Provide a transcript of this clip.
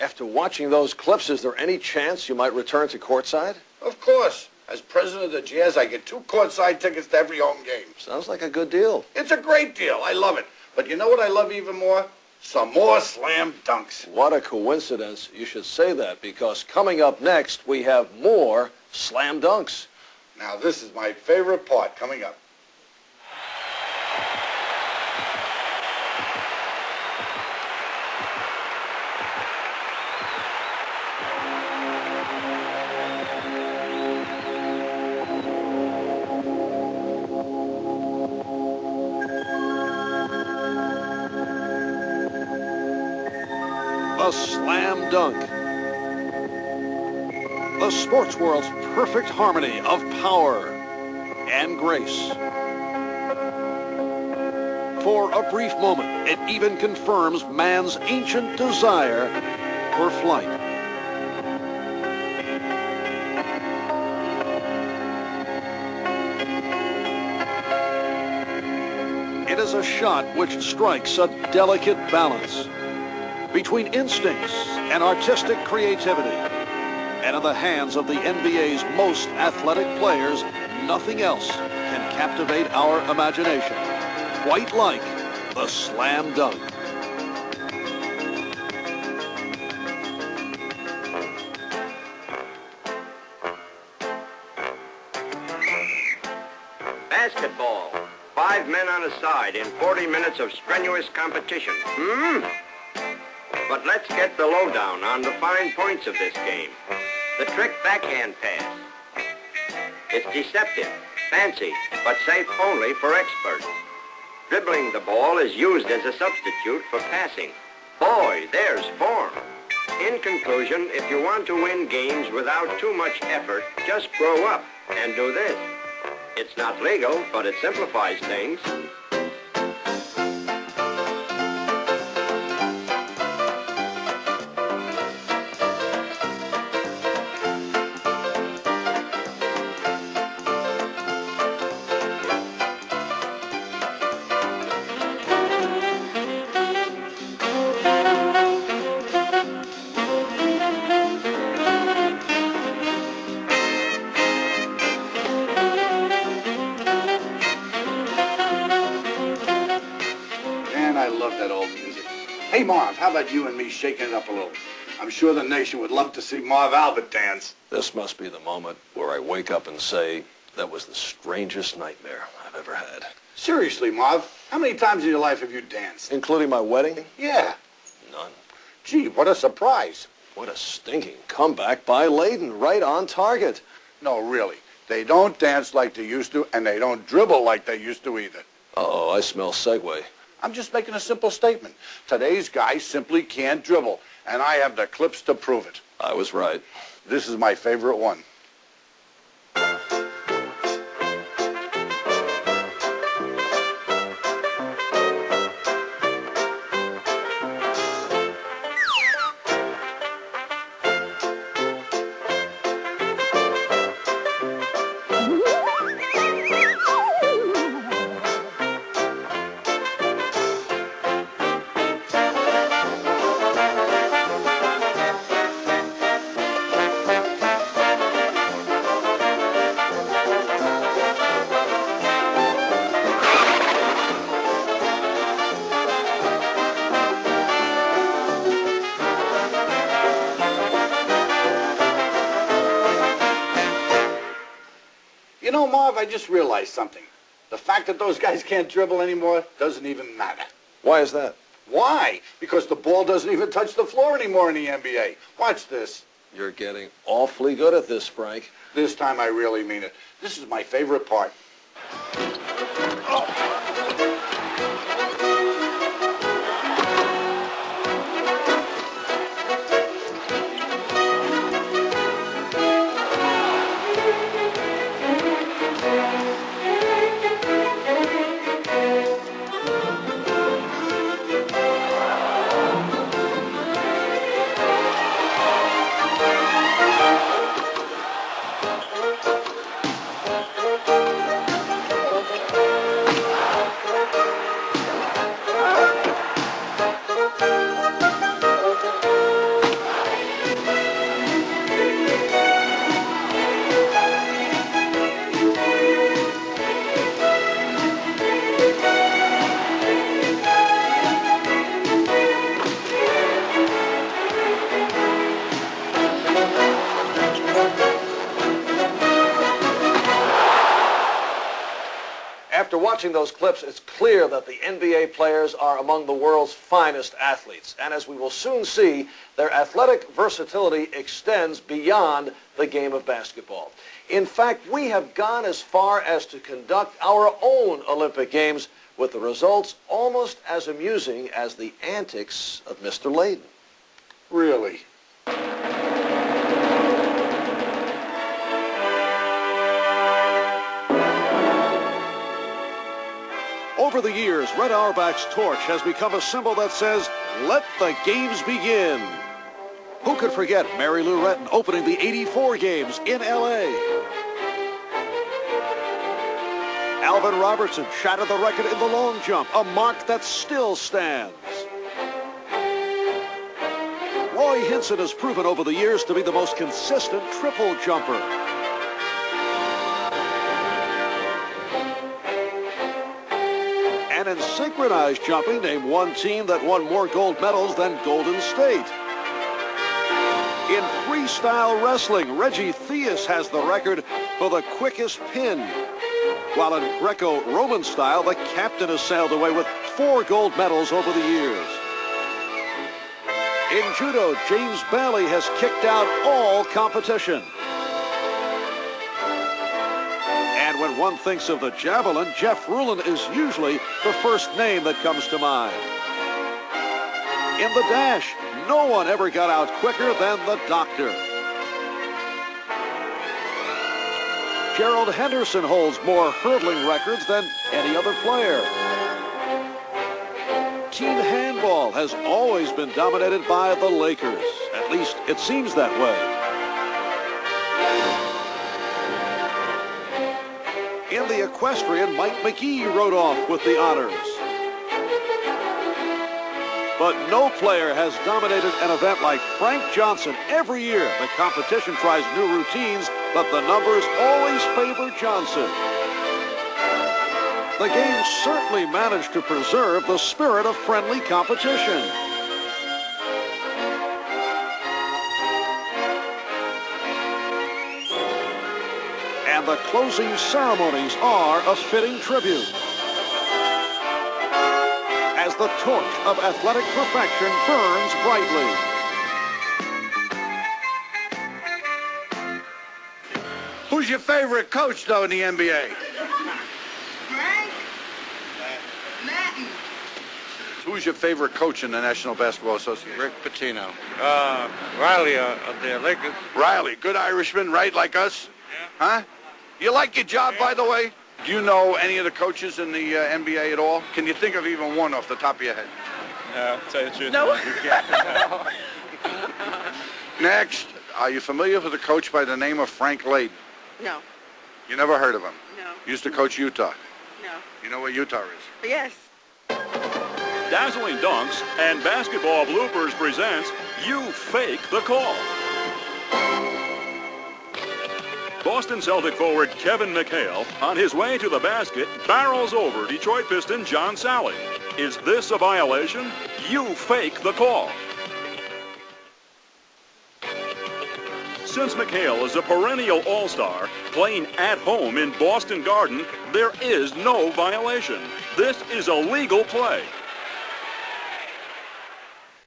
After watching those clips, is there any chance you might return to courtside? Of course. As president of the Jazz, I get 2 courtside tickets to every home game. Sounds like a good deal. It's a great deal. I love it. But you know what I love even more? Some more slam dunks. What a coincidence. You should say that, because coming up next, we have more slam dunks. Now, this is my favorite part coming up. A slam dunk. The sports world's perfect harmony of power and grace. For a brief moment, it even confirms man's ancient desire for flight. It is a shot which strikes a delicate balance between instincts and artistic creativity. And in the hands of the NBA's most athletic players, nothing else can captivate our imagination, quite like the slam dunk. Basketball. 5 men on a side in 40 minutes of strenuous competition. But let's get the lowdown on the fine points of this game. The trick backhand pass. It's deceptive, fancy, but safe only for experts. Dribbling the ball is used as a substitute for passing. Boy, there's form. In conclusion, if you want to win games without too much effort, just grow up and do this. It's not legal, but it simplifies things. I love that old music. Hey, Marv, how about you and me shaking it up a little? I'm sure the nation would love to see Marv Albert dance. This must be the moment where I wake up and say, that was the strangest nightmare I've ever had. Seriously, Marv, how many times in your life have you danced? Including my wedding? Yeah. None. Gee, what a surprise. What a stinking comeback by Layden, right on target. No, really. They don't dance like they used to, and they don't dribble like they used to either. Uh-oh, I smell segue. I'm just making a simple statement. Today's guys simply can't dribble, and I have the clips to prove it. I was right. This is my favorite one. You know, Marv, I just realized something. The fact that those guys can't dribble anymore doesn't even matter. Why is that? Why? Because the ball doesn't even touch the floor anymore in the NBA. Watch this. You're getting awfully good at this, Frank. This time I really mean it. This is my favorite part. Oh. watching those clips, it's clear that the NBA players are among the world's finest athletes. And as we will soon see, their athletic versatility extends beyond the game of basketball. In fact, we have gone as far as to conduct our own Olympic Games with the results almost as amusing as the antics of Mr. Layden. Really? Over the years, Red Auerbach's torch has become a symbol that says, "Let the games begin." Who could forget Mary Lou Retton opening the '84 games in L.A.? Alvin Robertson shattered the record in the long jump, a mark that still stands. Roy Hinson has proven over the years to be the most consistent triple jumper. And in synchronized jumping, name one team that won more gold medals than Golden State. In freestyle wrestling, Reggie Theus has the record for the quickest pin. While in Greco-Roman style, the captain has sailed away with 4 gold medals over the years. In judo, James Bailey has kicked out all competition. And when one thinks of the javelin, Jeff Rulin is usually the first name that comes to mind. In the dash, no one ever got out quicker than the Doctor. Gerald Henderson holds more hurdling records than any other player. Teen handball has always been dominated by the Lakers. At least it seems that way. In the equestrian, Mike McGee rode off with the honors. But no player has dominated an event like Frank Johnson. Every year, the competition tries new routines, but the numbers always favor Johnson. The game certainly managed to preserve the spirit of friendly competition. And the closing ceremonies are a fitting tribute, as the torch of athletic perfection burns brightly. Who's your favorite coach, though, in the NBA? Frank? Latin. Who's your favorite coach in the National Basketball Association? Rick Pitino. Riley of the Lakers. Riley, good Irishman, right, like us? Yeah. Huh? You like your job, by the way? Do you know any of the coaches in the NBA at all? Can you think of even one off the top of your head? No, tell you the truth. No. You can't. Next, are you familiar with a coach by the name of Frank Layden? No. You never heard of him? No. Used to coach Utah. No. You know where Utah is? Yes. Dazzling Dunks and Basketball Bloopers presents You Fake the Call. Boston Celtic forward Kevin McHale, on his way to the basket, barrels over Detroit Piston John Sally. Is this a violation? You fake the call. Since McHale is a perennial all-star, playing at home in Boston Garden, there is no violation. This is a legal play.